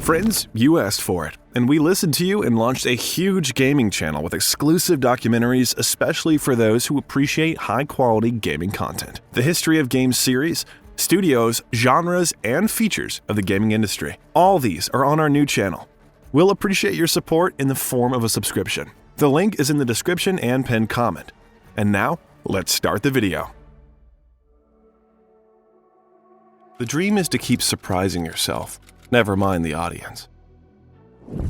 Friends, you asked for it, and we listened to you and launched a huge gaming channel with exclusive documentaries, especially for those who appreciate high-quality gaming content. The history of games series, studios, genres, and features of the gaming industry. All these are on our new channel. We'll appreciate your support in the form of a subscription. The link is in the description and pinned comment. And now, let's start the video. The dream is to keep surprising yourself. Never mind the audience.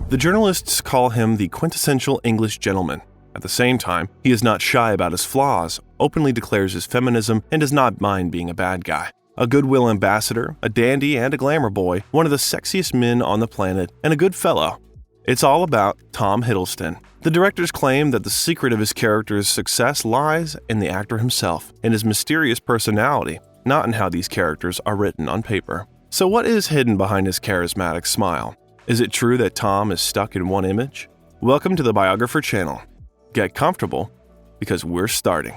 The journalists call him the quintessential English gentleman. At the same time, he is not shy about his flaws, openly declares his feminism, and does not mind being a bad guy. A goodwill ambassador, a dandy and a glamour boy, one of the sexiest men on the planet, and a good fellow. It's all about Tom Hiddleston. The directors claim that the secret of his character's success lies in the actor himself and his mysterious personality, not in how these characters are written on paper. So what is hidden behind his charismatic smile? Is it true that Tom is stuck in one image? Welcome to the Biographer channel. Get comfortable, because we're starting.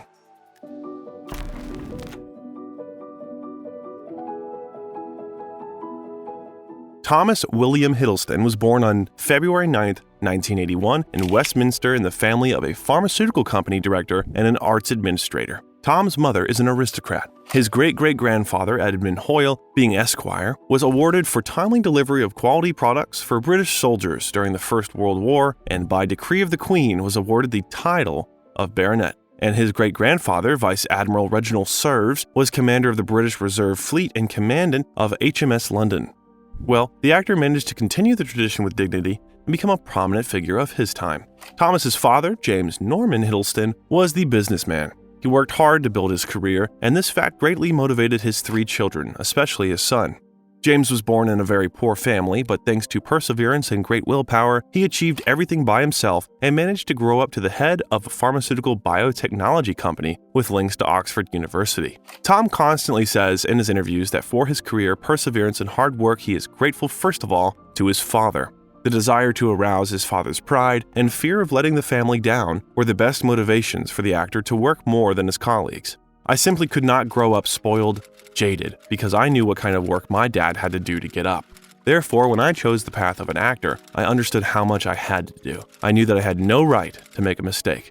Thomas William Hiddleston was born on February 9, 1981, in Westminster in the family of a pharmaceutical company director and an arts administrator. Tom's mother is an aristocrat. His great-great-grandfather, Edmund Hoyle, being Esquire, was awarded for timely delivery of quality products for British soldiers during the First World War, and by decree of the Queen was awarded the title of Baronet. And his great-grandfather, Vice Admiral Reginald Serves, was commander of the British Reserve Fleet and commandant of HMS London. Well, the actor managed to continue the tradition with dignity and become a prominent figure of his time. Thomas's father, James Norman Hiddleston, was the businessman. He worked hard to build his career, and this fact greatly motivated his 3 children, especially his son. James was born in a very poor family, but thanks to perseverance and great willpower, he achieved everything by himself and managed to grow up to the head of a pharmaceutical biotechnology company with links to Oxford University. Tom constantly says in his interviews that for his career, perseverance, and hard work, he is grateful first of all to his father. The desire to arouse his father's pride and fear of letting the family down were the best motivations for the actor to work more than his colleagues. I simply could not grow up spoiled, jaded, because I knew what kind of work my dad had to do to get up. Therefore, when I chose the path of an actor, I understood how much I had to do. I knew that I had no right to make a mistake.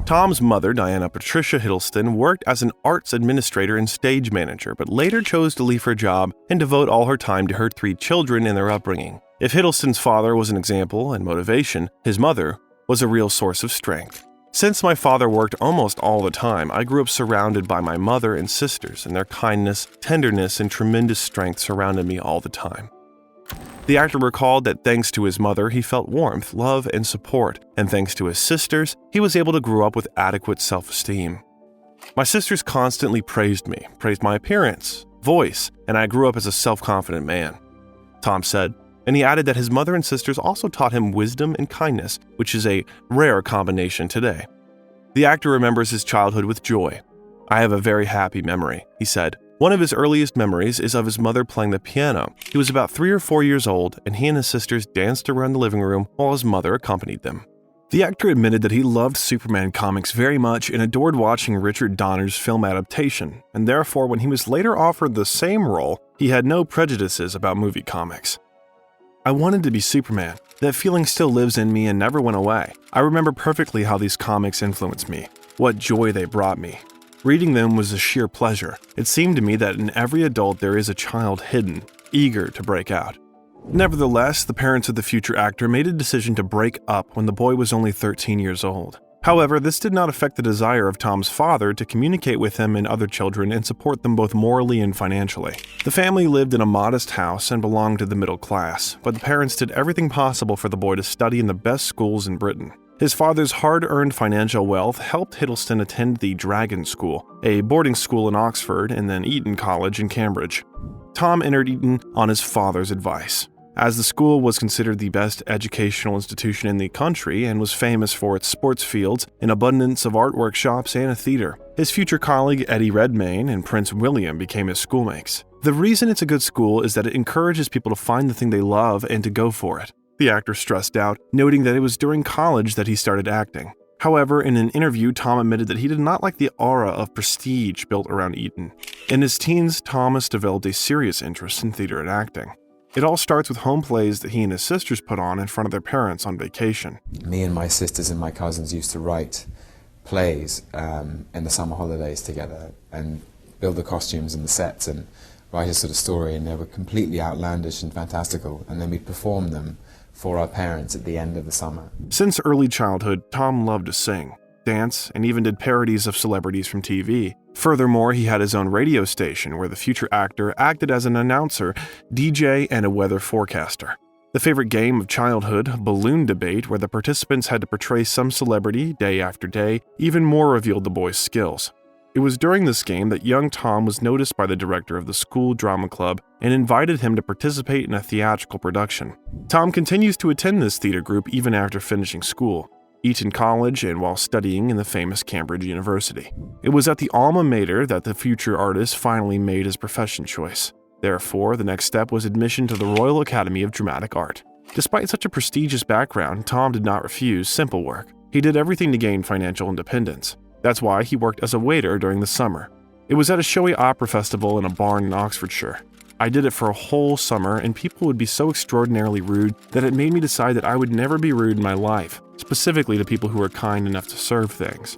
Tom's mother, Diana Patricia Hiddleston, worked as an arts administrator and stage manager, but later chose to leave her job and devote all her time to her 3 children and their upbringing. If Hiddleston's father was an example and motivation, his mother was a real source of strength. Since my father worked almost all the time, I grew up surrounded by my mother and sisters, and their kindness, tenderness, and tremendous strength surrounded me all the time. The actor recalled that thanks to his mother, he felt warmth, love, and support, and thanks to his sisters, he was able to grow up with adequate self-esteem. My sisters constantly praised me, praised my appearance, voice, and I grew up as a self-confident man, Tom said. And he added that his mother and sisters also taught him wisdom and kindness, which is a rare combination today. The actor remembers his childhood with joy. I have a very happy memory, he said. One of his earliest memories is of his mother playing the piano. He was about 3 or 4 years old, and he and his sisters danced around the living room while his mother accompanied them. The actor admitted that he loved Superman comics very much and adored watching Richard Donner's film adaptation, and therefore when he was later offered the same role, he had no prejudices about movie comics. I wanted to be Superman. That feeling still lives in me and never went away. I remember perfectly how these comics influenced me, what joy they brought me. Reading them was a sheer pleasure. It seemed to me that in every adult there is a child hidden, eager to break out. Nevertheless, the parents of the future actor made a decision to break up when the boy was only 13 years old. However, this did not affect the desire of Tom's father to communicate with him and other children and support them both morally and financially. The family lived in a modest house and belonged to the middle class, but the parents did everything possible for the boy to study in the best schools in Britain. His father's hard-earned financial wealth helped Hiddleston attend the Dragon School, a boarding school in Oxford, and then Eton College in Cambridge. Tom entered Eton on his father's advice, as the school was considered the best educational institution in the country and was famous for its sports fields, an abundance of art workshops, and a theater. His future colleague Eddie Redmayne and Prince William became his schoolmates. The reason it's a good school is that it encourages people to find the thing they love and to go for it. The actor stressed out, noting that it was during college that he started acting. However, in an interview, Tom admitted that he did not like the aura of prestige built around Eton. In his teens, Thomas developed a serious interest in theater and acting. It all starts with home plays that he and his sisters put on in front of their parents on vacation. Me and my sisters and my cousins used to write plays in the summer holidays together and build the costumes and the sets and write a sort of story, and they were completely outlandish and fantastical, and then we'd perform them for our parents at the end of the summer. Since early childhood, Tom loved to sing, dance, and even did parodies of celebrities from TV. Furthermore, he had his own radio station where the future actor acted as an announcer, DJ, and a weather forecaster. The favorite game of childhood, balloon debate, where the participants had to portray some celebrity day after day, even more revealed the boy's skills. It was during this game that young Tom was noticed by the director of the school drama club and invited him to participate in a theatrical production. Tom continues to attend this theater group even after finishing school, Eton College, and while studying in the famous Cambridge University. It was at the alma mater that the future artist finally made his profession choice. Therefore, the next step was admission to the Royal Academy of Dramatic Art. Despite such a prestigious background, Tom did not refuse simple work. He did everything to gain financial independence. That's why he worked as a waiter during the summer. It was at a showy opera festival in a barn in Oxfordshire. I did it for a whole summer, and people would be so extraordinarily rude that it made me decide that I would never be rude in my life, specifically to people who were kind enough to serve things.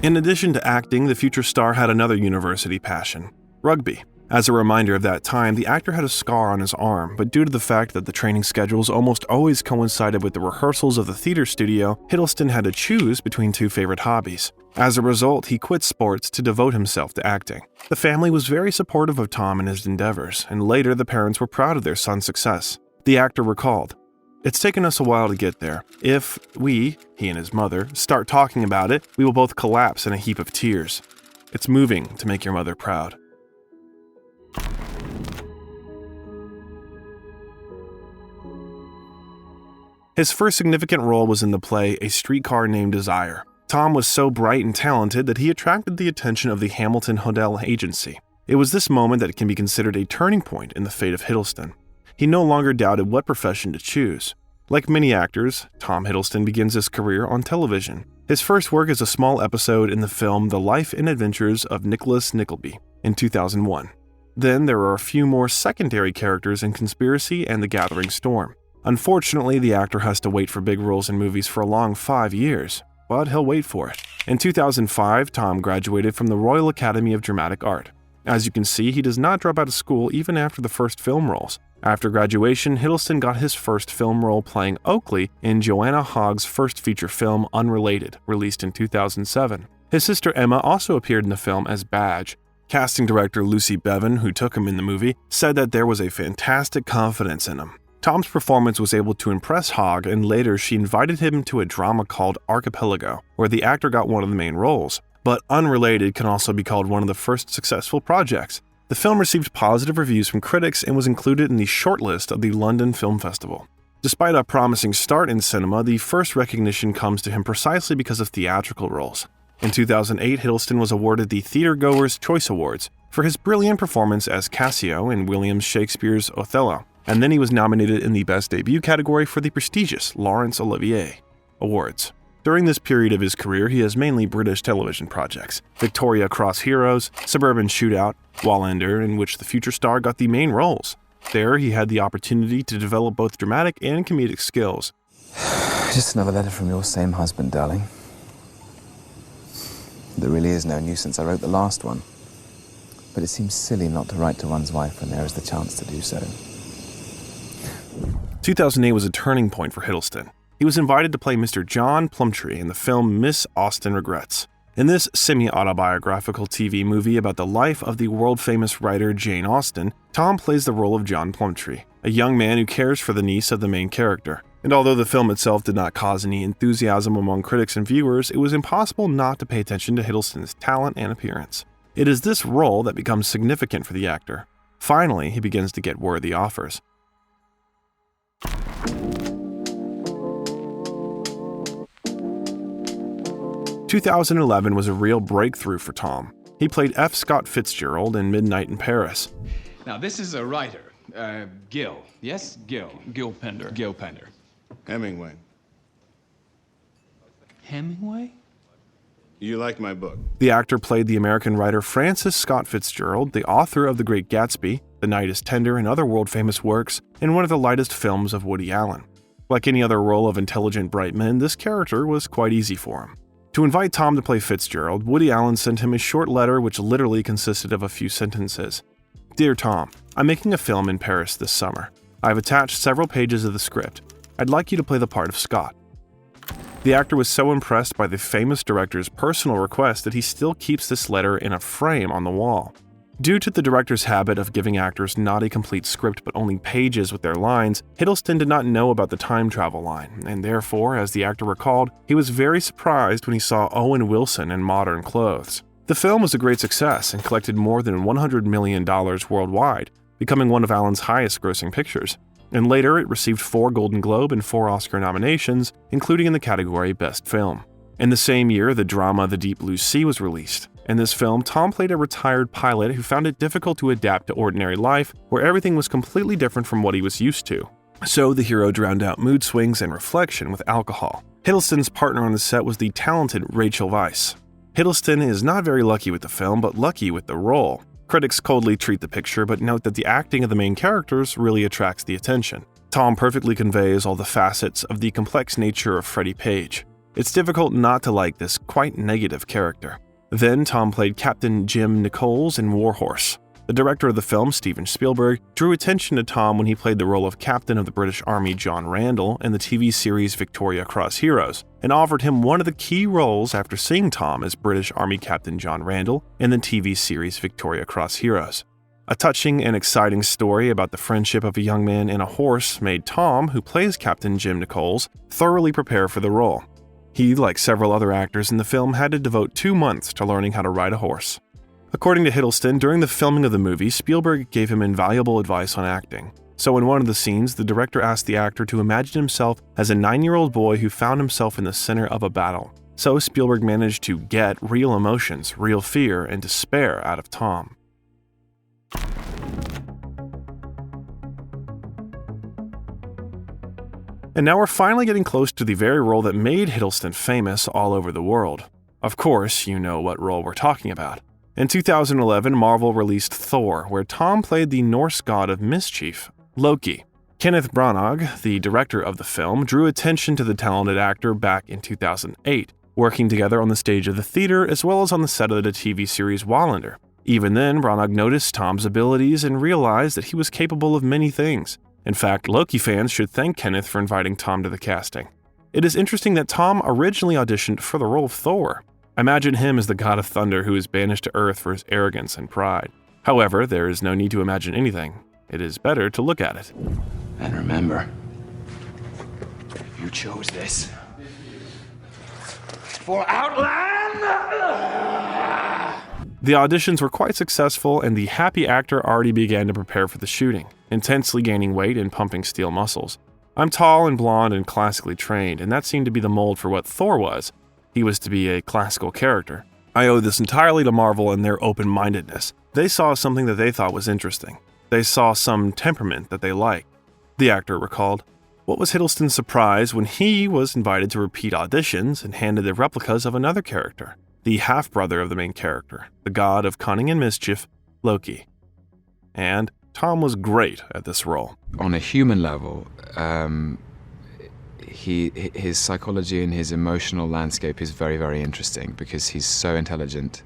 In addition to acting, the future star had another university passion: rugby. As a reminder of that time, the actor had a scar on his arm, but due to the fact that the training schedules almost always coincided with the rehearsals of the theater studio, Hiddleston had to choose between two favorite hobbies. As a result, he quit sports to devote himself to acting. The family was very supportive of Tom and his endeavors, and later the parents were proud of their son's success. The actor recalled, "It's taken us a while to get there. If he and his mother, start talking about it, we will both collapse in a heap of tears. It's moving to make your mother proud." His first significant role was in the play A Streetcar Named Desire. Tom was so bright and talented that he attracted the attention of the Hamilton Hodel Agency. It was this moment that can be considered a turning point in the fate of Hiddleston. He no longer doubted what profession to choose. Like many actors, Tom Hiddleston begins his career on television. His first work is a small episode in the film The Life and Adventures of Nicholas Nickleby in 2001. Then there are a few more secondary characters in Conspiracy and The Gathering Storm. Unfortunately, the actor has to wait for big roles in movies for a long 5 years, but he'll wait for it. In 2005, Tom graduated from the Royal Academy of Dramatic Art. As you can see, he does not drop out of school even after the first film roles. After graduation, Hiddleston got his first film role playing Oakley in Joanna Hogg's first feature film, Unrelated, released in 2007. His sister Emma also appeared in the film as Badge. Casting director Lucy Bevan, who took him in the movie, said that there was a fantastic confidence in him. Tom's performance was able to impress Hogg, and later she invited him to a drama called Archipelago, where the actor got one of the main roles. But Unrelated can also be called one of the first successful projects. The film received positive reviews from critics and was included in the shortlist of the London Film Festival. Despite a promising start in cinema, the first recognition comes to him precisely because of theatrical roles. In 2008, Hiddleston was awarded the Theatre Goers' Choice Awards for his brilliant performance as Cassio in William Shakespeare's Othello, and then he was nominated in the Best Debut category for the prestigious Laurence Olivier Awards. During this period of his career, he has mainly British television projects: Victoria Cross Heroes, Suburban Shootout, Wallander, in which the future star got the main roles. There, he had the opportunity to develop both dramatic and comedic skills. Just another letter from your same husband, darling. There really is no nuisance. I wrote the last one. But it seems silly not to write to one's wife when there is the chance to do so. 2008 was a turning point for Hiddleston. He was invited to play Mr. John Plumtree in the film Miss Austen Regrets. In this semi-autobiographical TV movie about the life of the world-famous writer Jane Austen, Tom plays the role of John Plumtree, a young man who cares for the niece of the main character. And although the film itself did not cause any enthusiasm among critics and viewers, it was impossible not to pay attention to Hiddleston's talent and appearance. It is this role that becomes significant for the actor. Finally, he begins to get worthy offers. In 2011 was a real breakthrough for Tom. He played F. Scott Fitzgerald in Midnight in Paris. Now, this is a writer, Gil. Yes, Gil. Gil Pender. Gil Pender. Hemingway. Hemingway? You like my book? The actor played the American writer Francis Scott Fitzgerald, the author of The Great Gatsby, The Night is Tender, and other world-famous works, and one of the lightest films of Woody Allen. Like any other role of intelligent bright men, this character was quite easy for him. To invite Tom to play Fitzgerald, Woody Allen sent him a short letter which literally consisted of a few sentences. "Dear Tom, I'm making a film in Paris this summer. I've attached several pages of the script. I'd like you to play the part of Scott." The actor was so impressed by the famous director's personal request that he still keeps this letter in a frame on the wall. Due to the director's habit of giving actors not a complete script but only pages with their lines, Hiddleston did not know about the time travel line, and therefore, as the actor recalled, he was very surprised when he saw Owen Wilson in modern clothes. The film was a great success and collected more than $100 million worldwide, becoming one of Allen's highest-grossing pictures. And later, it received 4 Golden Globe and 4 Oscar nominations, including in the category Best Film. In the same year, the drama The Deep Blue Sea was released. In this film, Tom played a retired pilot who found it difficult to adapt to ordinary life, where everything was completely different from what he was used to. So the hero drowned out mood swings and reflection with alcohol. Hiddleston's partner on the set was the talented Rachel Weisz. Hiddleston is not very lucky with the film, but lucky with the role. Critics coldly treat the picture, but note that the acting of the main characters really attracts the attention. Tom perfectly conveys all the facets of the complex nature of Freddie Page. It's difficult not to like this quite negative character. Then Tom played Captain Jim Nichols in War Horse. The director of the film, Steven Spielberg, drew attention to Tom when he played the role of Captain of the British Army John Randall in the TV series Victoria Cross Heroes, and offered him one of the key roles after seeing Tom as British Army Captain John Randall in the TV series Victoria Cross Heroes. A touching and exciting story about the friendship of a young man and a horse made Tom, who plays Captain Jim Nichols, thoroughly prepare for the role. He, like several other actors in the film, had to devote 2 months to learning how to ride a horse. According to Hiddleston, during the filming of the movie, Spielberg gave him invaluable advice on acting. So in one of the scenes, the director asked the actor to imagine himself as a 9-year-old boy who found himself in the center of a battle. So Spielberg managed to get real emotions, real fear, and despair out of Tom. And now we're finally getting close to the very role that made Hiddleston famous all over the world. Of course, you know what role we're talking about. In 2011, Marvel released Thor, where Tom played the Norse god of mischief, Loki. Kenneth Branagh, the director of the film, drew attention to the talented actor back in 2008, working together on the stage of the theater as well as on the set of the TV series Wallander. Even then, Branagh noticed Tom's abilities and realized that he was capable of many things. In fact, Loki fans should thank Kenneth for inviting Tom to the casting. It is interesting that Tom originally auditioned for the role of Thor. Imagine him as the god of thunder who is banished to Earth for his arrogance and pride. However, there is no need to imagine anything. It is better to look at it. And remember, you chose this for Outland! The auditions were quite successful, and the happy actor already began to prepare for the shooting, intensely gaining weight and pumping steel muscles. I'm tall and blonde and classically trained, and that seemed to be the mold for what Thor was. He was to be a classical character. I owe this entirely to Marvel and their open-mindedness. They saw something that they thought was interesting. They saw some temperament that they liked. The actor recalled, "What was Hiddleston's surprise when he was invited to repeat auditions and handed the replicas of another character, the half-brother of the main character, the god of cunning and mischief, Loki." And Tom was great at this role. On a human level, his psychology and his emotional landscape is very, very interesting because he's so intelligent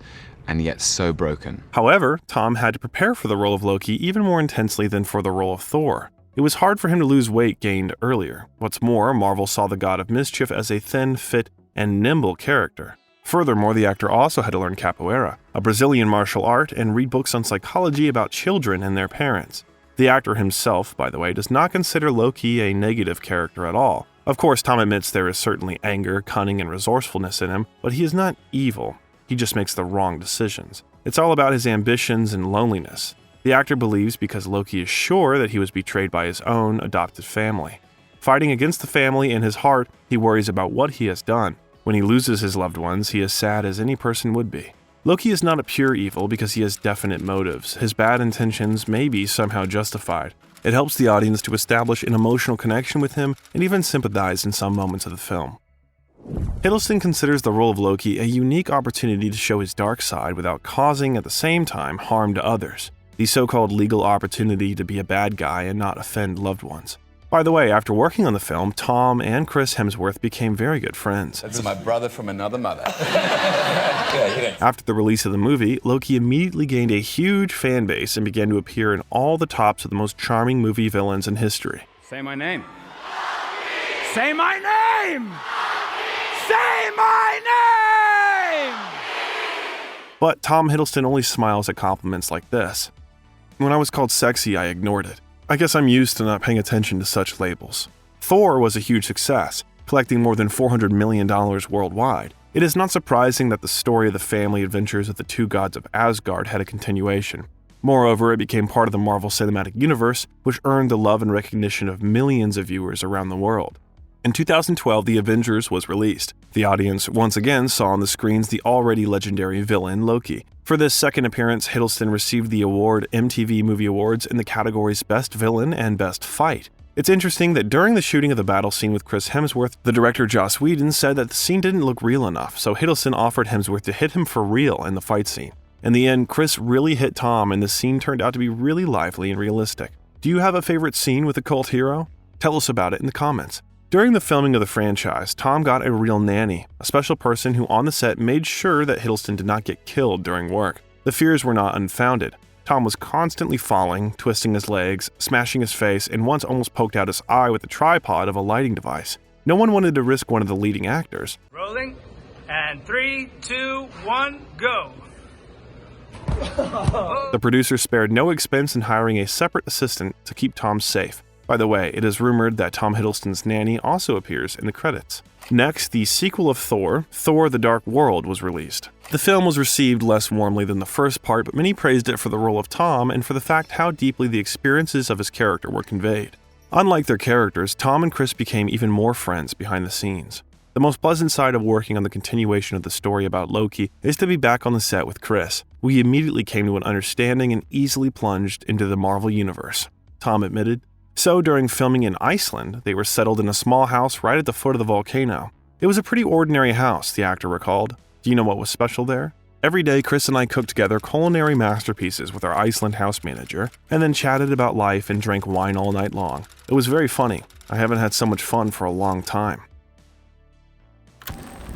and yet so broken. However, Tom had to prepare for the role of Loki even more intensely than for the role of Thor. It was hard for him to lose weight gained earlier. What's more, Marvel saw the god of mischief as a thin, fit, and nimble character. Furthermore, the actor also had to learn capoeira, a Brazilian martial art, and read books on psychology about children and their parents. The actor himself, by the way, does not consider Loki a negative character at all. Of course, Tom admits there is certainly anger, cunning, and resourcefulness in him, but he is not evil. He just makes the wrong decisions. It's all about his ambitions and loneliness. The actor believes because Loki is sure that he was betrayed by his own adopted family. Fighting against the family in his heart, he worries about what he has done. When he loses his loved ones, he is sad as any person would be. Loki is not a pure evil because he has definite motives. His bad intentions may be somehow justified. It helps the audience to establish an emotional connection with him and even sympathize in some moments of the film. Hiddleston considers the role of Loki a unique opportunity to show his dark side without causing at the same time harm to others. the so-called legal opportunity to be a bad guy and not offend loved ones. By the way, after working on the film, Tom and Chris Hemsworth became very good friends. That's my brother from another mother. After the release of the movie, Loki immediately gained a huge fan base and began to appear in all the tops of the most charming movie villains in history. Say my name. Say my name! Say my name! But Tom Hiddleston only smiles at compliments like this. When I was called sexy, I ignored it. I guess I'm used to not paying attention to such labels. Thor was a huge success, collecting more than $400 million worldwide. It is not surprising that the story of the family adventures of the two gods of Asgard had a continuation. Moreover, it became part of the Marvel Cinematic Universe, which earned the love and recognition of millions of viewers around the world. In 2012, The Avengers was released. The audience once again saw on the screens the already legendary villain Loki. For this second appearance, Hiddleston received the award MTV Movie Awards in the categories Best Villain and Best Fight. It's interesting that during the shooting of the battle scene with Chris Hemsworth, the director Joss Whedon said that the scene didn't look real enough, so Hiddleston offered Hemsworth to hit him for real in the fight scene. In the end, Chris really hit Tom, and the scene turned out to be really lively and realistic. Do you have a favorite scene with a cult hero? Tell us about it in the comments. During the filming of the franchise, Tom got a real nanny, a special person who on the set made sure that Hiddleston did not get killed during work. The fears were not unfounded. Tom was constantly falling, twisting his legs, smashing his face, and once almost poked out his eye with the tripod of a lighting device. No one wanted to risk one of the leading actors. Rolling, and 3, 2, 1, go. The producer spared no expense in hiring a separate assistant to keep Tom safe. By the way, it is rumored that Tom Hiddleston's nanny also appears in the credits. Next, the sequel of Thor, Thor: The Dark World, was released. The film was received less warmly than the first part, but many praised it for the role of Tom and for the fact how deeply the experiences of his character were conveyed. Unlike their characters, Tom and Chris became even more friends behind the scenes. The most pleasant side of working on the continuation of the story about Loki is to be back on the set with Chris. We immediately came to an understanding and easily plunged into the Marvel Universe, Tom admitted. So during filming in Iceland, they were settled in a small house right at the foot of the volcano. It was a pretty ordinary house, the actor recalled. Do you know what was special there? Every day, Chris and I cooked together culinary masterpieces with our Iceland house manager, and then chatted about life and drank wine all night long. It was very funny. I haven't had so much fun for a long time.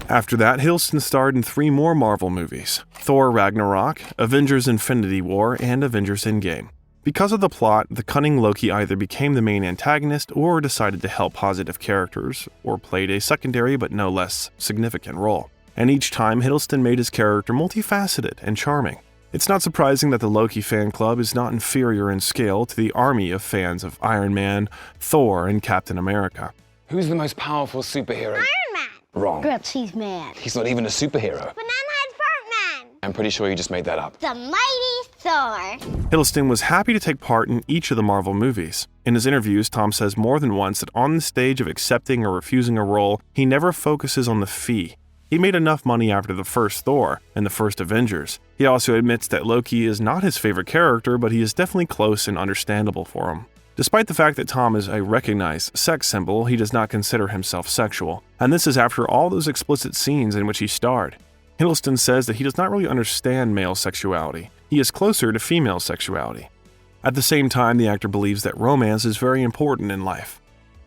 After that, Hiddleston starred in 3 more Marvel movies: Thor: Ragnarok, Avengers: Infinity War, and Avengers: Endgame. Because of the plot, the cunning Loki either became the main antagonist or decided to help positive characters, or played a secondary but no less significant role. And each time, Hiddleston made his character multifaceted and charming. It's not surprising that the Loki fan club is not inferior in scale to the army of fans of Iron Man, Thor, and Captain America. Who's the most powerful superhero? Iron Man. Wrong. Girl, she's mad. He's not even a superhero. Banana-Head Fart Man. I'm pretty sure you just made that up. The mighty Thor. Hiddleston was happy to take part in each of the Marvel movies. In his interviews, Tom says more than once that on the stage of accepting or refusing a role, he never focuses on the fee. He made enough money after the first Thor and the first Avengers. He also admits that Loki is not his favorite character, but he is definitely close and understandable for him. Despite the fact that Tom is a recognized sex symbol, he does not consider himself sexual. And this is after all those explicit scenes in which he starred. Hiddleston says that he does not really understand male sexuality. He is closer to female sexuality. At the same time, the actor believes that romance is very important in life.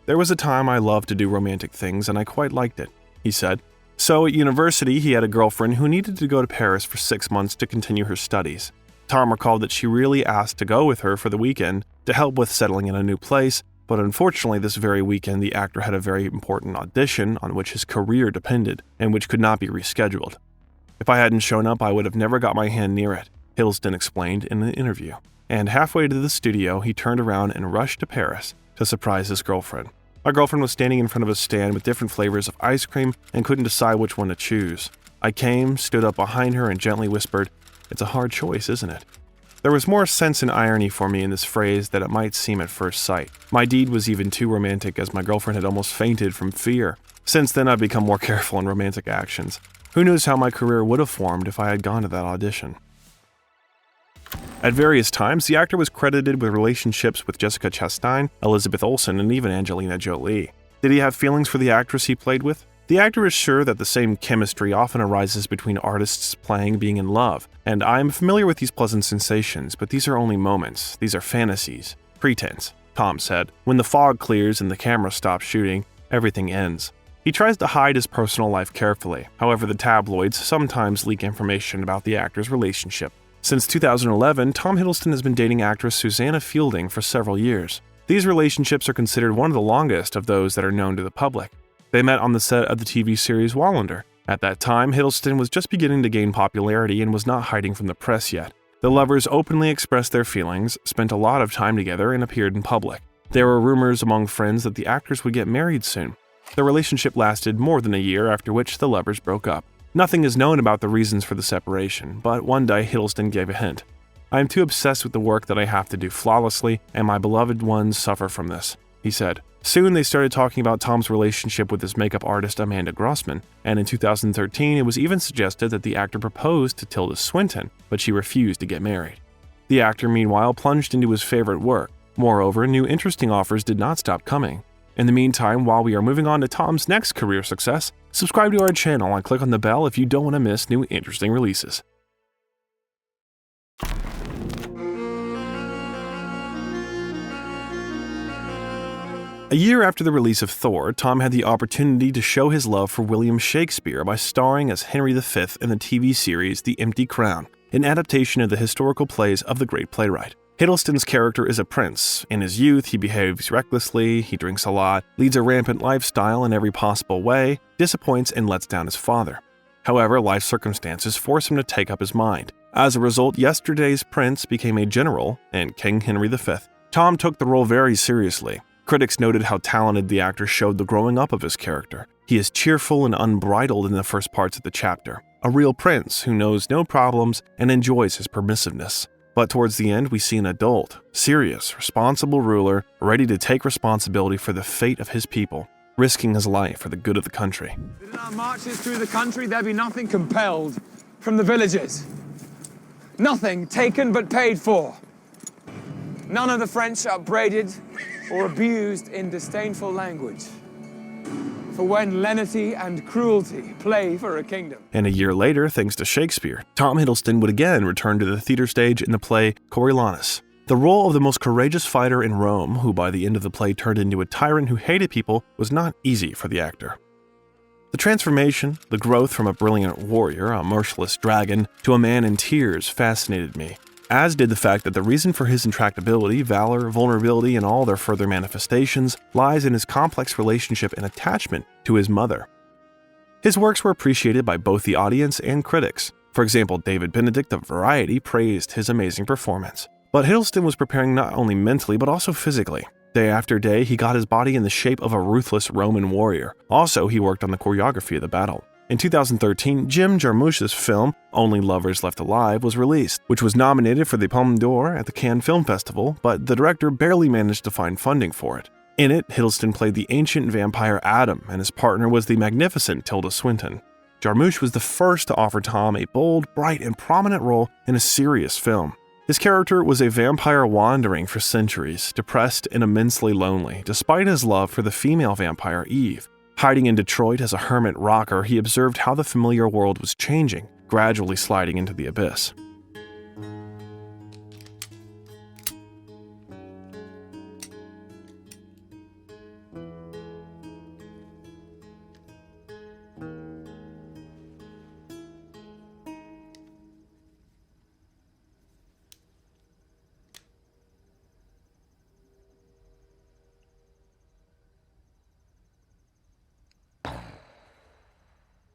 There was a time I loved to do romantic things and I quite liked it, he said. So at university, he had a girlfriend who needed to go to Paris for 6 months to continue her studies. Tom recalled that she really asked to go with her for the weekend to help with settling in a new place, but unfortunately this very weekend the actor had a very important audition on which his career depended and which could not be rescheduled. If I hadn't shown up, I would have never got my hand near it, Hiddleston explained in an interview. And halfway to the studio, he turned around and rushed to Paris to surprise his girlfriend. My girlfriend was standing in front of a stand with different flavors of ice cream and couldn't decide which one to choose. I came, stood up behind her, and gently whispered, "It's a hard choice, isn't it?" There was more sense and irony for me in this phrase than it might seem at first sight. My deed was even too romantic, as my girlfriend had almost fainted from fear. Since then, I've become more careful in romantic actions. Who knows how my career would have formed if I had gone to that audition. At various times, the actor was credited with relationships with Jessica Chastain, Elizabeth Olsen, and even Angelina Jolie. Did he have feelings for the actress he played with? The actor is sure that the same chemistry often arises between artists playing being in love, and I am familiar with these pleasant sensations, but these are only moments. These are fantasies. Pretense, Tom said. When the fog clears and the camera stops shooting, everything ends. He tries to hide his personal life carefully. However, the tabloids sometimes leak information about the actor's relationship. Since 2011, Tom Hiddleston has been dating actress Susanna Fielding for several years. These relationships are considered one of the longest of those that are known to the public. They met on the set of the TV series Wallander. At that time, Hiddleston was just beginning to gain popularity and was not hiding from the press yet. The lovers openly expressed their feelings, spent a lot of time together, and appeared in public. There were rumors among friends that the actors would get married soon. The relationship lasted more than a year, after which the lovers broke up. Nothing is known about the reasons for the separation, but one day Hiddleston gave a hint. "I am too obsessed with the work that I have to do flawlessly, and my beloved ones suffer from this," he said. Soon they started talking about Tom's relationship with his makeup artist Amanda Grossman, and in 2013 it was even suggested that the actor proposed to Tilda Swinton, but she refused to get married. The actor meanwhile plunged into his favorite work. Moreover, new interesting offers did not stop coming. In the meantime, while we are moving on to Tom's next career success, subscribe to our channel and click on the bell if you don't want to miss new interesting releases. A year after the release of Thor, Tom had the opportunity to show his love for William Shakespeare by starring as Henry V in the TV series The Empty Crown, an adaptation of the historical plays of the great playwright. Hiddleston's character is a prince. In his youth, he behaves recklessly, he drinks a lot, leads a rampant lifestyle in every possible way, disappoints and lets down his father. However, life circumstances force him to take up his mind. As a result, yesterday's prince became a general and King Henry V. Tom took the role very seriously. Critics noted how talented the actor showed the growing up of his character. He is cheerful and unbridled in the first parts of the chapter, a real prince who knows no problems and enjoys his permissiveness. But towards the end, we see an adult, serious, responsible ruler ready to take responsibility for the fate of his people, risking his life for the good of the country. In our marches through the country, there be nothing compelled from the villages. Nothing taken but paid for. None of the French upbraided or abused in disdainful language. For when lenity and cruelty play for a kingdom. And a year later, thanks to Shakespeare, Tom Hiddleston would again return to the theater stage in the play Coriolanus. The role of the most courageous fighter in Rome, who by the end of the play turned into a tyrant who hated people, was not easy for the actor. The transformation, the growth from a brilliant warrior, a merciless dragon, to a man in tears fascinated me, as did the fact that the reason for his intractability, valor, vulnerability, and all their further manifestations lies in his complex relationship and attachment to his mother. His works were appreciated by both the audience and critics. For example, David Benedict of Variety praised his amazing performance. But Hiddleston was preparing not only mentally but also physically. Day after day, he got his body in the shape of a ruthless Roman warrior. Also, he worked on the choreography of the battle. In 2013, Jim Jarmusch's film, Only Lovers Left Alive, was released, which was nominated for the Palme d'Or at the Cannes Film Festival, but the director barely managed to find funding for it. In it, Hiddleston played the ancient vampire Adam, and his partner was the magnificent Tilda Swinton. Jarmusch was the first to offer Tom a bold, bright, and prominent role in a serious film. His character was a vampire wandering for centuries, depressed and immensely lonely, despite his love for the female vampire Eve. Hiding in Detroit as a hermit rocker, he observed how the familiar world was changing, gradually sliding into the abyss.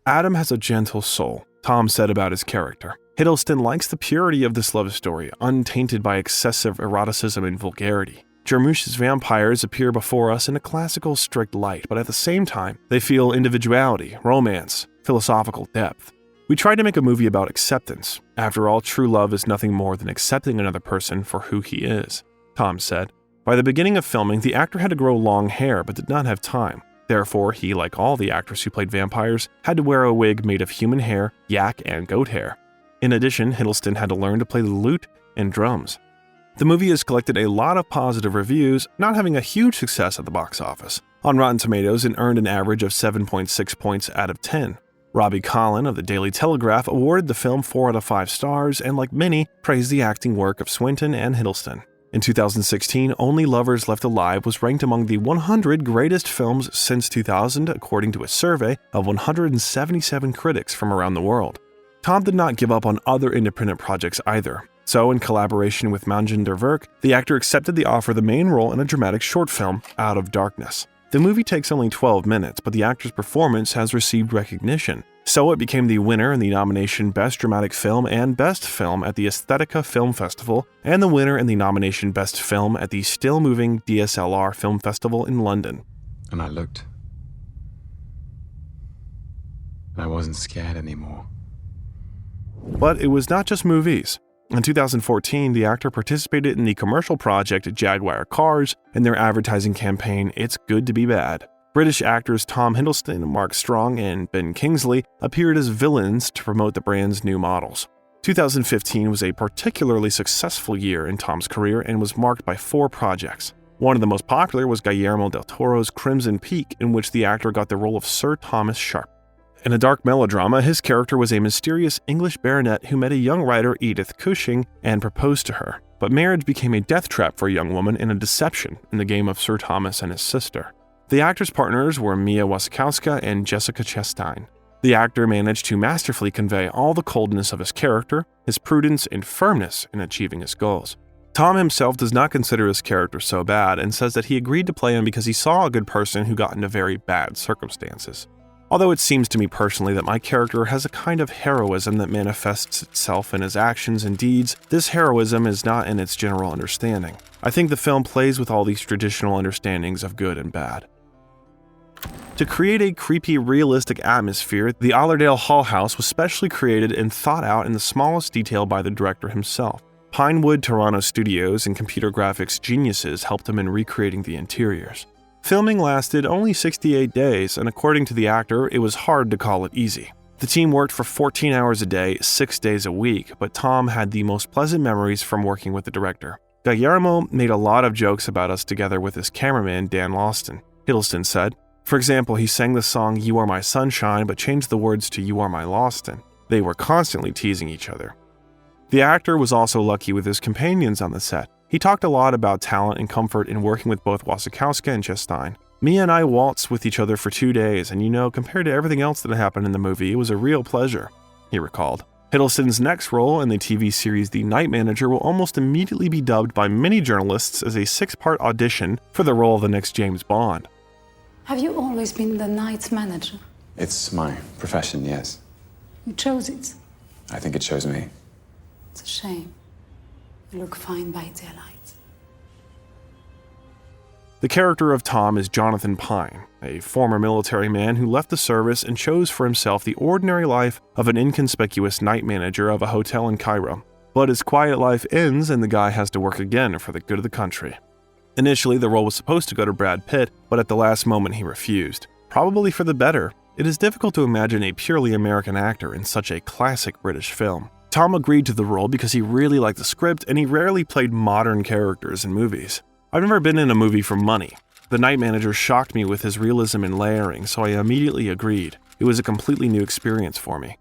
Adam has a gentle soul, Tom said about his character. Hiddleston likes the purity of this love story, untainted by excessive eroticism and vulgarity. Jarmusch's vampires appear before us in a classical, strict light, but at the same time, they feel individuality, romance, philosophical depth. We tried to make a movie about acceptance. After all, true love is nothing more than accepting another person for who he is, Tom said. By the beginning of filming, the actor had to grow long hair but did not have time. Therefore, he, like all the actors who played vampires, had to wear a wig made of human hair, yak, and goat hair. In addition, Hiddleston had to learn to play the lute and drums. The movie has collected a lot of positive reviews, not having a huge success at the box office. On Rotten Tomatoes, it earned an average of 7.6 points out of 10. Robbie Collin of the Daily Telegraph awarded the film 4 out of 5 stars and, like many, praised the acting work of Swinton and Hiddleston. In 2016, Only Lovers Left Alive was ranked among the 100 greatest films since 2000, according to a survey of 177 critics from around the world. Tom did not give up on other independent projects either. So, in collaboration with Manjinder Virk, the actor accepted the offer of the main role in a dramatic short film, Out of Darkness. The movie takes only 12 minutes, but the actor's performance has received recognition. So it became the winner in the nomination Best Dramatic Film and Best Film at the Aesthetica Film Festival, and the winner in the nomination Best Film at the Still Moving DSLR Film Festival in London. And I looked. And I wasn't scared anymore. But it was not just movies. In 2014, the actor participated in the commercial project Jaguar Cars and their advertising campaign It's Good to Be Bad. British actors Tom Hiddleston, Mark Strong, and Ben Kingsley appeared as villains to promote the brand's new models. 2015 was a particularly successful year in Tom's career and was marked by 4 projects. One of the most popular was Guillermo del Toro's Crimson Peak, in which the actor got the role of Sir Thomas Sharpe. In a dark melodrama, his character was a mysterious English baronet who met a young writer, Edith Cushing, and proposed to her. But marriage became a death trap for a young woman and a deception in the game of Sir Thomas and his sister. The actors' partners were Mia Wasikowska and Jessica Chastain. The actor managed to masterfully convey all the coldness of his character, his prudence and firmness in achieving his goals. Tom himself does not consider his character so bad and says that he agreed to play him because he saw a good person who got into very bad circumstances. Although it seems to me personally that my character has a kind of heroism that manifests itself in his actions and deeds, this heroism is not in its general understanding. I think the film plays with all these traditional understandings of good and bad. To create a creepy, realistic atmosphere, the Allerdale Hall House was specially created and thought out in the smallest detail by the director himself. Pinewood Toronto Studios and computer graphics geniuses helped him in recreating the interiors. Filming lasted only 68 days, and according to the actor, it was hard to call it easy. The team worked for 14 hours a day, 6 days a week, but Tom had the most pleasant memories from working with the director. Guillermo made a lot of jokes about us together with his cameraman, Dan Lawston. Hiddleston said, for example, he sang the song You Are My Sunshine, but changed the words to You Are My Lawston. They were constantly teasing each other. The actor was also lucky with his companions on the set. He talked a lot about talent and comfort in working with both Wasikowska and Chastain. Mia and I waltzed with each other for 2 days, and compared to everything else that happened in the movie, it was a real pleasure, he recalled. Hiddleston's next role in the TV series The Night Manager will almost immediately be dubbed by many journalists as a 6-part audition for the role of the next James Bond. Have you always been the night manager? It's my profession, yes. You chose it. I think it shows me. It's a shame. You look fine by daylight. The character of Tom is Jonathan Pine, a former military man who left the service and chose for himself the ordinary life of an inconspicuous night manager of a hotel in Cairo. But his quiet life ends and the guy has to work again for the good of the country. Initially, the role was supposed to go to Brad Pitt, but at the last moment he refused. Probably for the better. It is difficult to imagine a purely American actor in such a classic British film. Tom agreed to the role because he really liked the script and he rarely played modern characters in movies. I've never been in a movie for money. The Night Manager shocked me with his realism and layering, so I immediately agreed. It was a completely new experience for me.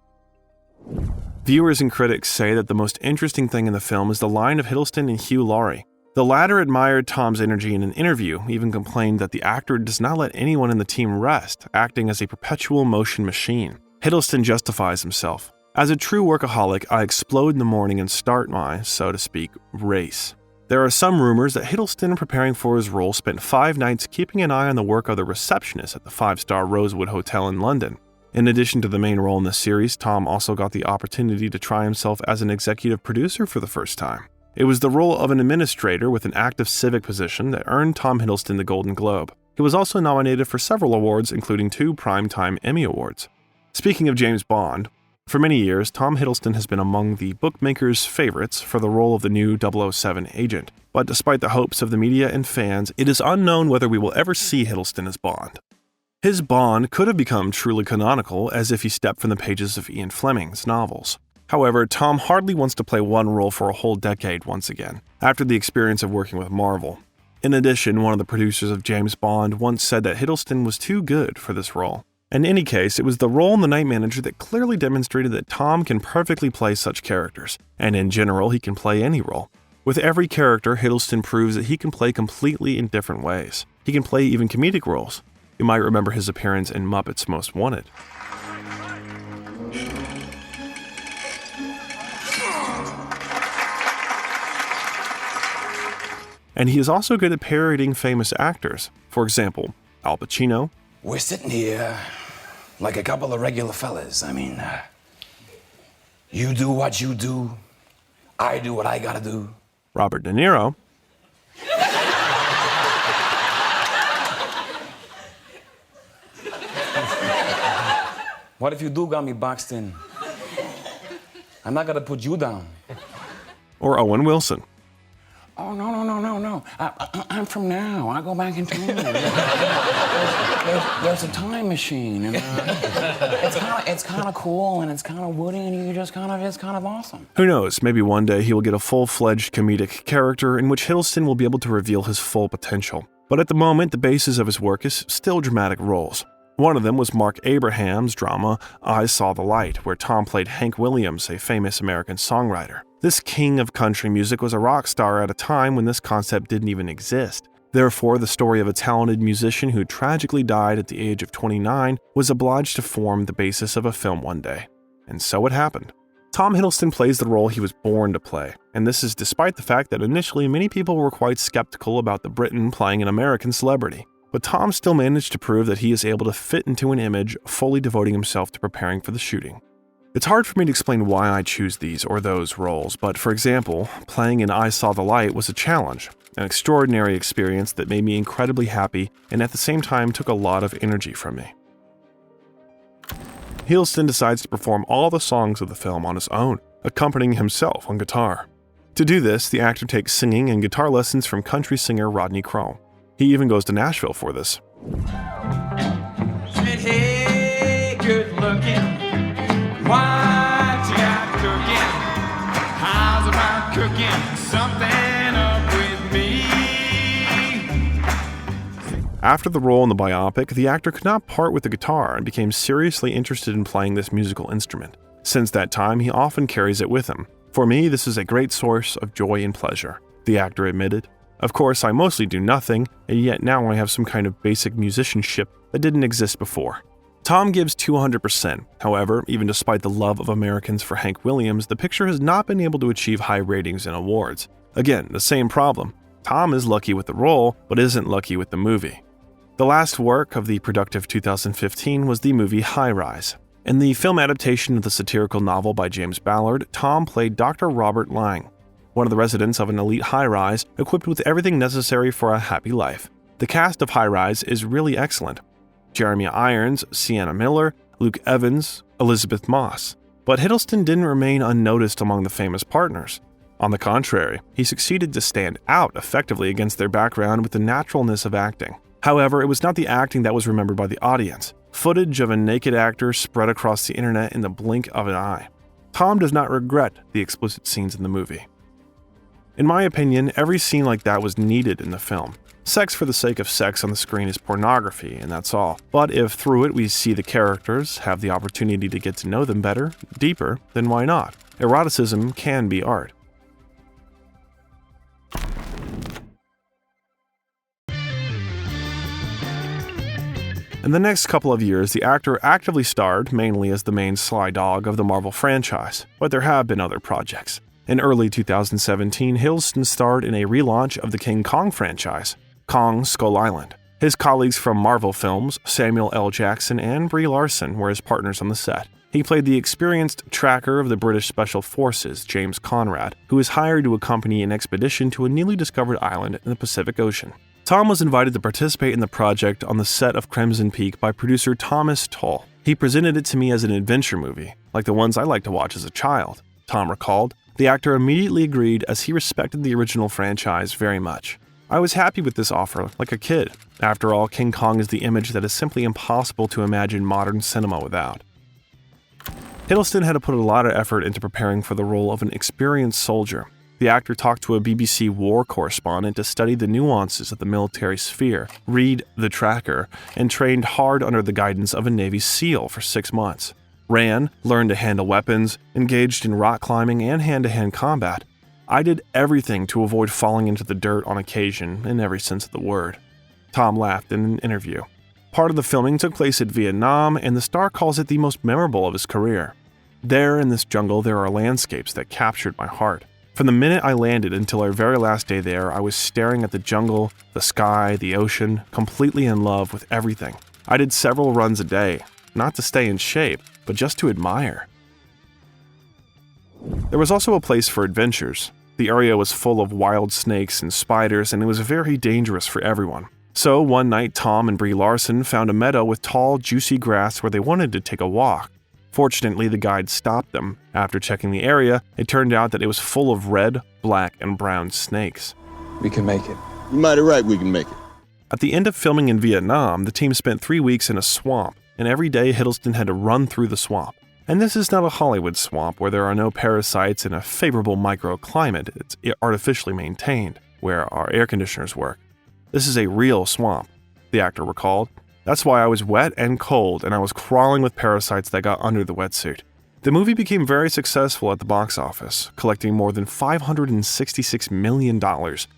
Viewers and critics say that the most interesting thing in the film is the line of Hiddleston and Hugh Laurie. The latter admired Tom's energy in an interview, even complained that the actor does not let anyone in the team rest, acting as a perpetual motion machine. Hiddleston justifies himself. As a true workaholic, I explode in the morning and start my, so to speak, race. There are some rumors that Hiddleston, preparing for his role, spent 5 nights keeping an eye on the work of the receptionist at the 5-star Rosewood Hotel in London. In addition to the main role in the series, Tom also got the opportunity to try himself as an executive producer for the first time. It was the role of an administrator with an active civic position that earned Tom Hiddleston the Golden Globe. He was also nominated for several awards, including 2 Primetime Emmy Awards. Speaking of James Bond, for many years, Tom Hiddleston has been among the bookmakers' favorites for the role of the new 007 agent. But despite the hopes of the media and fans, it is unknown whether we will ever see Hiddleston as Bond. His Bond could have become truly canonical, as if he stepped from the pages of Ian Fleming's novels. However, Tom hardly wants to play one role for a whole decade once again, after the experience of working with Marvel. In addition, one of the producers of James Bond once said that Hiddleston was too good for this role. In any case, it was the role in The Night Manager that clearly demonstrated that Tom can perfectly play such characters, and in general, he can play any role. With every character, Hiddleston proves that he can play completely in different ways. He can play even comedic roles. You might remember his appearance in Muppets Most Wanted. And he is also good at parodying famous actors. For example, Al Pacino. We're sitting here like a couple of regular fellas. I mean, you do what you do, I do what I gotta do. Robert De Niro. What if you do got me boxed in? I'm not gonna put you down. Or Owen Wilson. Oh, no. I'm from now. I go back in time. There's a time machine. And, it's kind of cool, and it's kind of woody, and it's kind of awesome. Who knows, maybe one day he will get a full-fledged comedic character in which Hiddleston will be able to reveal his full potential. But at the moment, the basis of his work is still dramatic roles. One of them was Mark Abraham's drama, I Saw the Light, where Tom played Hank Williams, a famous American songwriter. This king of country music was a rock star at a time when this concept didn't even exist. Therefore, the story of a talented musician who tragically died at the age of 29 was obliged to form the basis of a film one day. And so it happened. Tom Hiddleston plays the role he was born to play, and this is despite the fact that initially many people were quite skeptical about the Briton playing an American celebrity. But Tom still managed to prove that he is able to fit into an image, fully devoting himself to preparing for the shooting. It's hard for me to explain why I choose these or those roles, but for example, playing in I Saw the Light was a challenge, an extraordinary experience that made me incredibly happy and at the same time took a lot of energy from me. Hiddleston decides to perform all the songs of the film on his own, accompanying himself on guitar. To do this, the actor takes singing and guitar lessons from country singer Rodney Crowell. He even goes to Nashville for this. Hey, good looking. What you got cooking? How's about cooking something up with me? After the role in the biopic, the actor could not part with the guitar and became seriously interested in playing this musical instrument. Since that time, he often carries it with him. For me, this is a great source of joy and pleasure, the actor admitted. Of course, I mostly do nothing, and yet now I have some kind of basic musicianship that didn't exist before. Tom gives 200%. However, even despite the love of Americans for Hank Williams, the picture has not been able to achieve high ratings and awards. Again, the same problem. Tom is lucky with the role, but isn't lucky with the movie. The last work of the productive 2015 was the movie High Rise. In the film adaptation of the satirical novel by James Ballard, Tom played Dr. Robert Lang, one of the residents of an elite high-rise equipped with everything necessary for a happy life. The cast of High Rise is really excellent. Jeremy Irons, Sienna Miller, Luke Evans, Elizabeth Moss. But Hiddleston didn't remain unnoticed among the famous partners. On the contrary, he succeeded to stand out effectively against their background with the naturalness of acting. However, it was not the acting that was remembered by the audience. Footage of a naked actor spread across the internet in the blink of an eye. Tom does not regret the explicit scenes in the movie. In my opinion, every scene like that was needed in the film. Sex for the sake of sex on the screen is pornography, and that's all. But if through it we see the characters, have the opportunity to get to know them better, deeper, then why not? Eroticism can be art. In the next couple of years, the actor actively starred mainly as the main sly dog of the Marvel franchise, but there have been other projects. In early 2017, Hiddleston starred in a relaunch of the King Kong franchise, Kong Skull Island. His colleagues from Marvel Films, Samuel L. Jackson and Brie Larson, were his partners on the set. He played the experienced tracker of the British Special Forces, James Conrad, who was hired to accompany an expedition to a newly discovered island in the Pacific Ocean. Tom was invited to participate in the project on the set of Crimson Peak by producer Thomas Tull. He presented it to me as an adventure movie, like the ones I liked to watch as a child, Tom recalled. The actor immediately agreed as he respected the original franchise very much. I was happy with this offer, like a kid. After all, King Kong is the image that is simply impossible to imagine modern cinema without. Hiddleston had to put a lot of effort into preparing for the role of an experienced soldier. The actor talked to a BBC war correspondent to study the nuances of the military sphere, read The Tracker, and trained hard under the guidance of a Navy SEAL for 6 months. Ran, learned to handle weapons, engaged in rock climbing and hand-to-hand combat. I did everything to avoid falling into the dirt on occasion, in every sense of the word. Tom laughed in an interview. Part of the filming took place at Vietnam, and the star calls it the most memorable of his career. There in this jungle, there are landscapes that captured my heart. From the minute I landed until our very last day there, I was staring at the jungle, the sky, the ocean, completely in love with everything. I did several runs a day, not to stay in shape, but just to admire. There was also a place for adventures. The area was full of wild snakes and spiders, and it was very dangerous for everyone. So one night, Tom and Brie Larson found a meadow with tall, juicy grass where they wanted to take a walk. Fortunately, the guide stopped them. After checking the area, it turned out that it was full of red, black, and brown snakes. We can make it. You're mighty right we can make it. At the end of filming in Vietnam, the team spent 3 weeks in a swamp, and every day Hiddleston had to run through the swamp. And this is not a Hollywood swamp where there are no parasites and a favorable microclimate. It's artificially maintained, where our air conditioners work. This is a real swamp, the actor recalled. That's why I was wet and cold, and I was crawling with parasites that got under the wetsuit. The movie became very successful at the box office, collecting more than $566 million,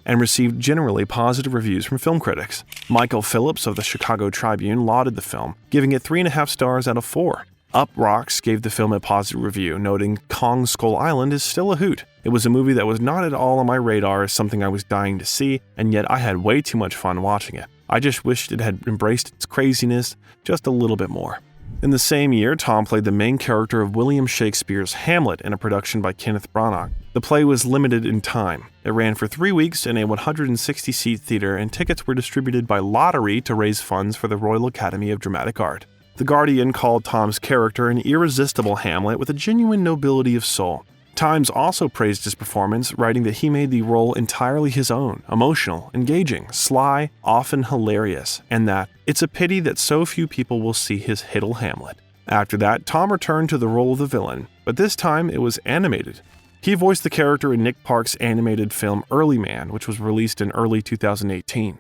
and received generally positive reviews from film critics. Michael Phillips of the Chicago Tribune lauded the film, giving it 3.5 stars out of 4. Up Rocks gave the film a positive review, noting Kong Skull Island is still a hoot. It was a movie that was not at all on my radar as something I was dying to see, and yet I had way too much fun watching it. I just wished it had embraced its craziness just a little bit more. In the same year, Tom played the main character of William Shakespeare's Hamlet in a production by Kenneth Branagh. The play was limited in time. It ran for 3 weeks in a 160-seat theater, and tickets were distributed by lottery to raise funds for the Royal Academy of Dramatic Art. The Guardian called Tom's character an irresistible Hamlet with a genuine nobility of soul. Times also praised his performance, writing that he made the role entirely his own, emotional, engaging, sly, often hilarious, and that it's a pity that so few people will see his Hiddle Hamlet. After that, Tom returned to the role of the villain, but this time it was animated. He voiced the character in Nick Park's animated film Early Man, which was released in early 2018.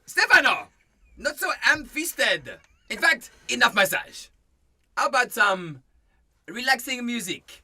Stefano! Not so ham-fisted. In fact, enough massage. How about some relaxing music?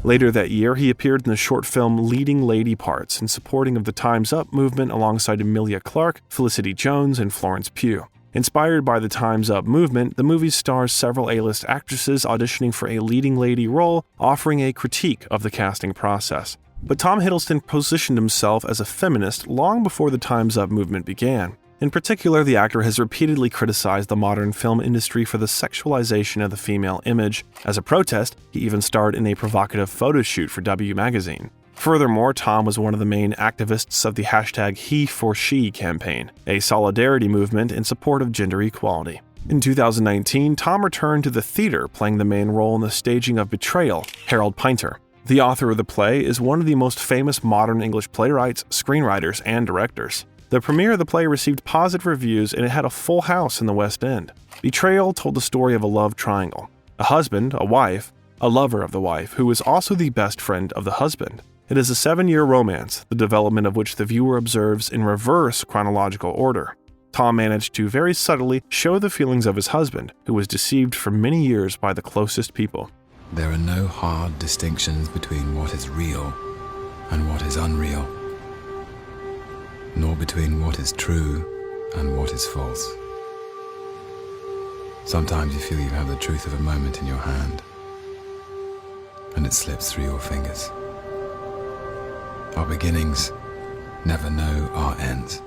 Later that year, he appeared in the short film Leading Lady Parts in supporting of the Time's Up movement alongside Emilia Clarke, Felicity Jones, and Florence Pugh. Inspired by the Time's Up movement, the movie stars several A-list actresses auditioning for a leading lady role, offering a critique of the casting process. But Tom Hiddleston positioned himself as a feminist long before the Time's Up movement began. In particular, the actor has repeatedly criticized the modern film industry for the sexualization of the female image. As a protest, he even starred in a provocative photo shoot for W magazine. Furthermore, Tom was one of the main activists of the #HeForShe campaign, a solidarity movement in support of gender equality. In 2019, Tom returned to the theater, playing the main role in the staging of Betrayal, Harold Pinter. The author of the play is one of the most famous modern English playwrights, screenwriters, and directors. The premiere of the play received positive reviews, and it had a full house in the West End. Betrayal told the story of a love triangle. A husband, a wife, a lover of the wife, who is also the best friend of the husband. It is a 7-year romance, the development of which the viewer observes in reverse chronological order. Tom managed to very subtly show the feelings of his husband, who was deceived for many years by the closest people. There are no hard distinctions between what is real and what is unreal, nor between what is true and what is false. Sometimes you feel you have the truth of a moment in your hand, and it slips through your fingers. Our beginnings never know our ends.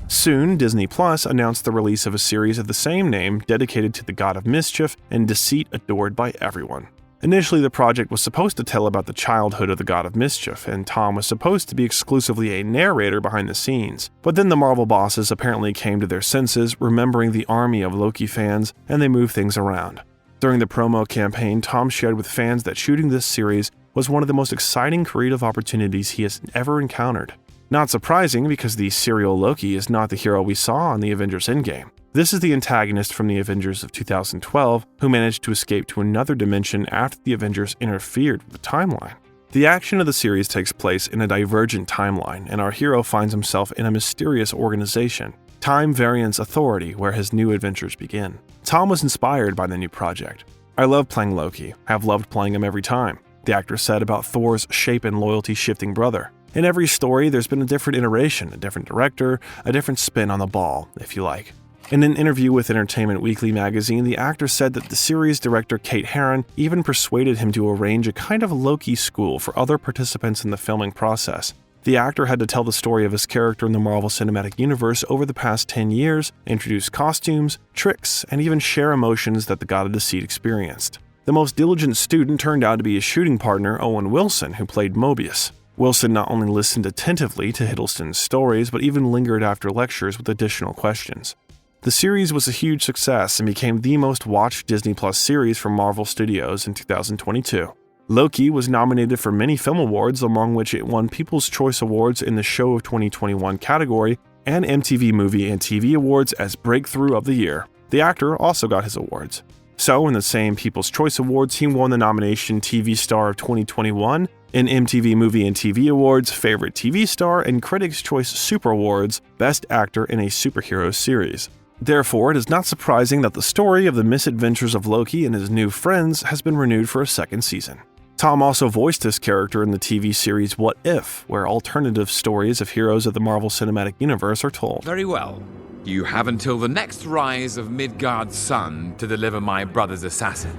Soon, Disney Plus announced the release of a series of the same name dedicated to the god of mischief and deceit adored by everyone. Initially, the project was supposed to tell about the childhood of the god of mischief, and Tom was supposed to be exclusively a narrator behind the scenes. But then the Marvel bosses apparently came to their senses, remembering the army of Loki fans, and they moved things around. During the promo campaign, Tom shared with fans that shooting this series was one of the most exciting creative opportunities he has ever encountered. Not surprising, because the serial Loki is not the hero we saw in the Avengers Endgame. This is the antagonist from the Avengers of 2012 who managed to escape to another dimension after the Avengers interfered with the timeline. The action of the series takes place in a divergent timeline, and our hero finds himself in a mysterious organization, Time Variance Authority, where his new adventures begin. Tom was inspired by the new project. "I love playing Loki, have loved playing him every time," the actor said about Thor's shape and loyalty-shifting brother. "In every story, there's been a different iteration, a different director, a different spin on the ball, if you like." In an interview with Entertainment Weekly magazine, the actor said that the series director Kate Herron even persuaded him to arrange a kind of Loki school for other participants in the filming process. The actor had to tell the story of his character in the Marvel Cinematic Universe over the past 10 years, introduce costumes, tricks, and even share emotions that the God of Deceit experienced. The most diligent student turned out to be his shooting partner, Owen Wilson, who played Mobius. Wilson not only listened attentively to Hiddleston's stories, but even lingered after lectures with additional questions. The series was a huge success and became the most watched Disney Plus series from Marvel Studios in 2022. Loki was nominated for many film awards, among which it won People's Choice Awards in the Show of 2021 category and MTV Movie and TV Awards as Breakthrough of the Year. The actor also got his awards. So, in the same People's Choice Awards, he won the nomination TV Star of 2021, in MTV Movie and TV Awards Favorite TV Star, and Critics' Choice Super Awards Best Actor in a Superhero Series. Therefore, it is not surprising that the story of the misadventures of Loki and his new friends has been renewed for a second season. Tom also voiced this character in the TV series What If, where alternative stories of heroes of the Marvel Cinematic Universe are told. Very well. You have until the next rise of Midgard's sun to deliver my brother's assassin,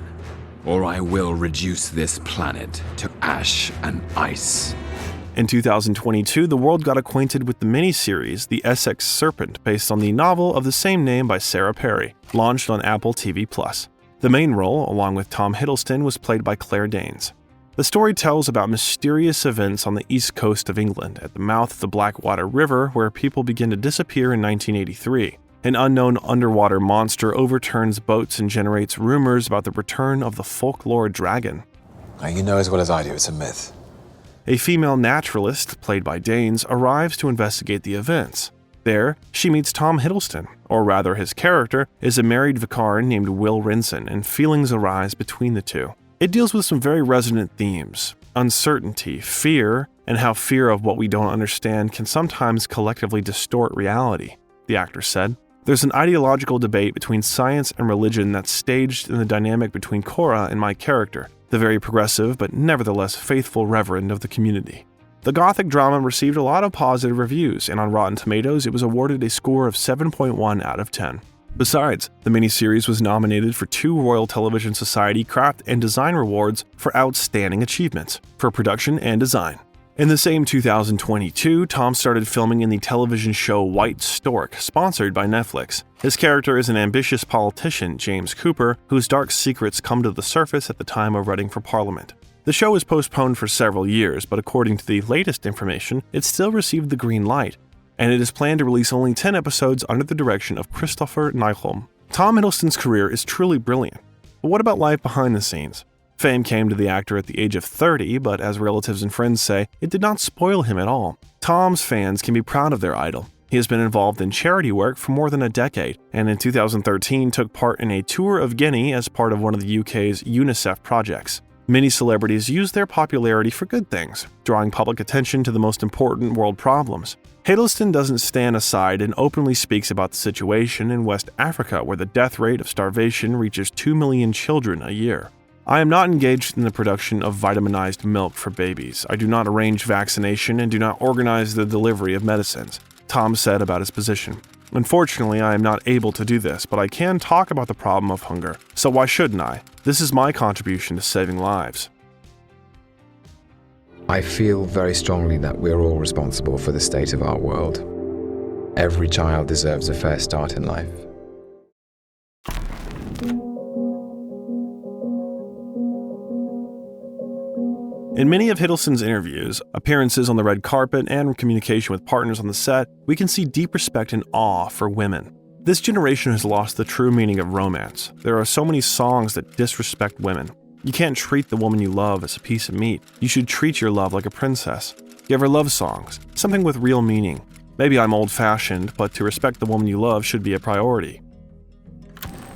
or I will reduce this planet to ash and ice. In 2022, the world got acquainted with the miniseries The Essex Serpent, based on the novel of the same name by Sarah Perry, launched on Apple TV+. The main role, along with Tom Hiddleston, was played by Claire Danes. The story tells about mysterious events on the east coast of England, at the mouth of the Blackwater River, where people begin to disappear in 1983. An unknown underwater monster overturns boats and generates rumors about the return of the folklore dragon. You know as well as I do, it's a myth. A female naturalist, played by Danes, arrives to investigate the events. There, she meets Tom Hiddleston, or rather his character is a married vicar named Will Rinson, and feelings arise between the two. It deals with some very resonant themes: uncertainty, fear, and how fear of what we don't understand can sometimes collectively distort reality, the actor said. There's an ideological debate between science and religion that's staged in the dynamic between Cora and my character, the very progressive but nevertheless faithful reverend of the community. The gothic drama received a lot of positive reviews, and on Rotten Tomatoes it was awarded a score of 7.1 out of 10. Besides, the miniseries was nominated for 2 Royal Television Society Craft and Design Awards for outstanding achievements for production and design. In the same 2022, Tom started filming in the television show White Stork, sponsored by Netflix. His character is an ambitious politician, James Cooper, whose dark secrets come to the surface at the time of running for Parliament. The show was postponed for several years, but according to the latest information, it still received the green light, and it is planned to release only 10 episodes under the direction of Christopher Nyholm. Tom Hiddleston's career is truly brilliant. But what about life behind the scenes? Fame came to the actor at the age of 30, but as relatives and friends say, it did not spoil him at all. Tom's fans can be proud of their idol. He has been involved in charity work for more than a decade, and in 2013 took part in a tour of Guinea as part of one of the UK's UNICEF projects. Many celebrities use their popularity for good things, drawing public attention to the most important world problems. Hiddleston doesn't stand aside and openly speaks about the situation in West Africa, where the death rate of starvation reaches 2 million children a year. I am not engaged in the production of vitaminized milk for babies. I do not arrange vaccination and do not organize the delivery of medicines, Tom said about his position. Unfortunately, I am not able to do this, but I can talk about the problem of hunger. So why shouldn't I? This is my contribution to saving lives. I feel very strongly that we're all responsible for the state of our world. Every child deserves a fair start in life. In many of Hiddleston's interviews, appearances on the red carpet, and communication with partners on the set, we can see deep respect and awe for women. This generation has lost the true meaning of romance. There are so many songs that disrespect women. You can't treat the woman you love as a piece of meat. You should treat your love like a princess. Give her love songs, something with real meaning. Maybe I'm old-fashioned, but to respect the woman you love should be a priority.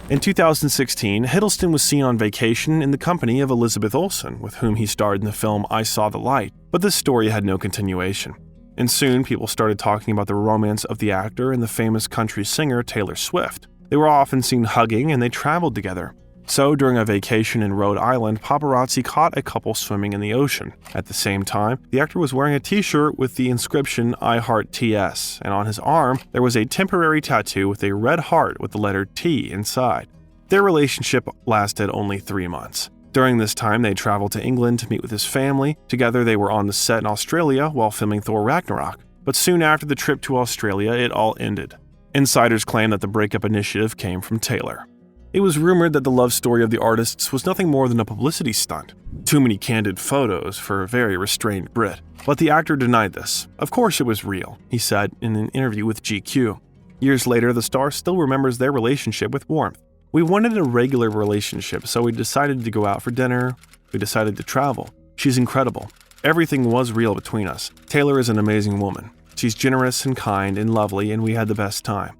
In 2016, Hiddleston was seen on vacation in the company of Elizabeth Olsen, with whom he starred in the film I Saw the Light, but this story had no continuation. And soon, people started talking about the romance of the actor and the famous country singer Taylor Swift. They were often seen hugging and they traveled together. So, during a vacation in Rhode Island, paparazzi caught a couple swimming in the ocean. At the same time, the actor was wearing a t-shirt with the inscription I Heart TS, and on his arm, there was a temporary tattoo with a red heart with the letter T inside. Their relationship lasted only 3 months. During this time, they traveled to England to meet with his family. Together, they were on the set in Australia while filming Thor Ragnarok. But soon after the trip to Australia, it all ended. Insiders claim that the breakup initiative came from Taylor. It was rumored that the love story of the artists was nothing more than a publicity stunt. Too many candid photos for a very restrained Brit. But the actor denied this. Of course it was real, he said in an interview with GQ. Years later, the star still remembers their relationship with warmth. We wanted a regular relationship, so we decided to go out for dinner. We decided to travel. She's incredible. Everything was real between us. Taylor is an amazing woman. She's generous and kind and lovely, and we had the best time.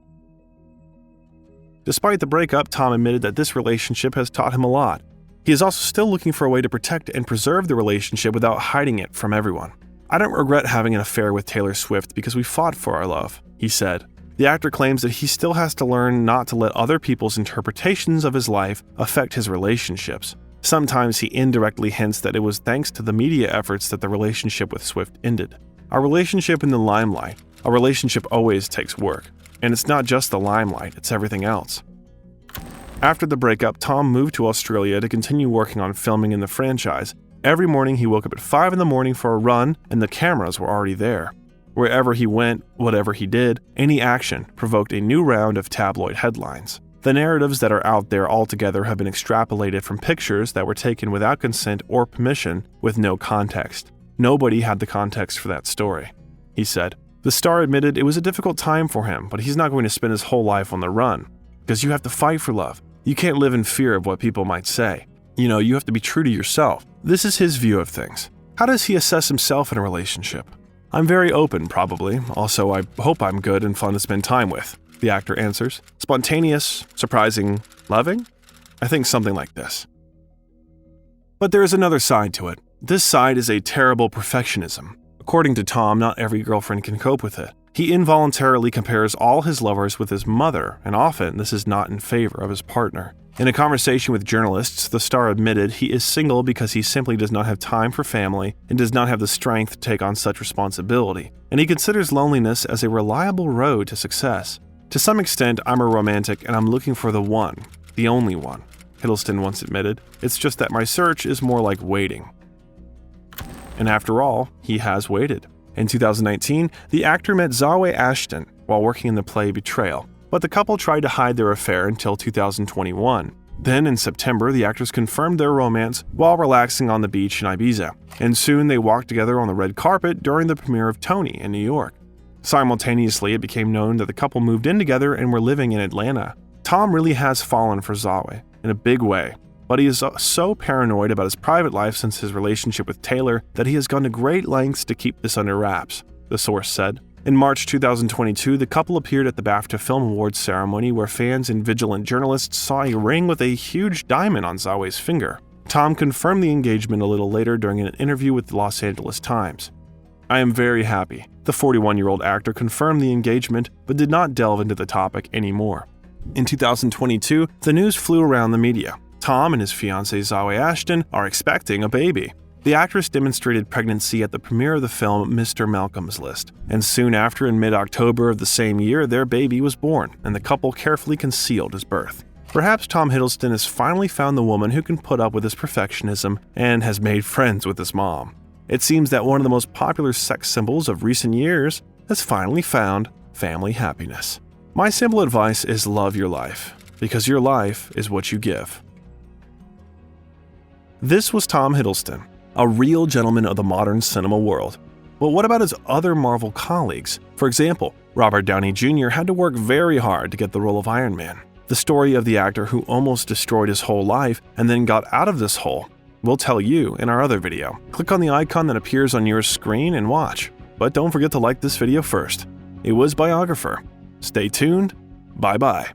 Despite the breakup, Tom admitted that this relationship has taught him a lot. He is also still looking for a way to protect and preserve the relationship without hiding it from everyone. I don't regret having an affair with Taylor Swift because we fought for our love, he said. The actor claims that he still has to learn not to let other people's interpretations of his life affect his relationships. Sometimes he indirectly hints that it was thanks to the media efforts that the relationship with Swift ended. Our relationship in the limelight, a relationship always takes work. And it's not just the limelight, it's everything else. After the breakup, Tom moved to Australia to continue working on filming in the franchise. Every morning he woke up at 5 in the morning for a run, and the cameras were already there. Wherever he went, whatever he did, any action provoked a new round of tabloid headlines. The narratives that are out there altogether have been extrapolated from pictures that were taken without consent or permission with no context. Nobody had the context for that story, he said. The star admitted it was a difficult time for him, but he's not going to spend his whole life on the run. Because you have to fight for love. You can't live in fear of what people might say. You have to be true to yourself. This is his view of things. How does he assess himself in a relationship? I'm very open, probably. Also, I hope I'm good and fun to spend time with, the actor answers. Spontaneous, surprising, loving? I think something like this. But there is another side to it. This side is a terrible perfectionism. According to Tom, not every girlfriend can cope with it. He involuntarily compares all his lovers with his mother, and often this is not in favor of his partner. In a conversation with journalists, the star admitted he is single because he simply does not have time for family and does not have the strength to take on such responsibility, and he considers loneliness as a reliable road to success. To some extent, I'm a romantic and I'm looking for the one, the only one, Hiddleston once admitted. It's just that my search is more like waiting. And after all, he has waited. In 2019, the actor met Zawe Ashton while working in the play Betrayal, but the couple tried to hide their affair until 2021. Then in September, the actors confirmed their romance while relaxing on the beach in Ibiza, and soon they walked together on the red carpet during the premiere of Tony in New York. Simultaneously, it became known that the couple moved in together and were living in Atlanta. Tom really has fallen for Zawe in a big way. But he is so paranoid about his private life since his relationship with Taylor that he has gone to great lengths to keep this under wraps, the source said. In March 2022, the couple appeared at the BAFTA Film Awards ceremony where fans and vigilant journalists saw a ring with a huge diamond on Zawe's finger. Tom confirmed the engagement a little later during an interview with the Los Angeles Times. I am very happy. The 41-year-old actor confirmed the engagement but did not delve into the topic anymore. In 2022, the news flew around the media. Tom and his fiancée Zawe Ashton are expecting a baby. The actress demonstrated pregnancy at the premiere of the film Mr. Malcolm's List, and soon after, in mid-October of the same year, their baby was born, and the couple carefully concealed his birth. Perhaps Tom Hiddleston has finally found the woman who can put up with his perfectionism and has made friends with his mom. It seems that one of the most popular sex symbols of recent years has finally found family happiness. My simple advice is love your life, because your life is what you give. This was Tom Hiddleston, a real gentleman of the modern cinema world. But what about his other Marvel colleagues? For example, Robert Downey Jr. had to work very hard to get the role of Iron Man. The story of the actor who almost destroyed his whole life and then got out of this hole, we'll tell you in our other video. Click on the icon that appears on your screen and watch. But don't forget to like this video first. It was Biographer. Stay tuned. Bye-bye.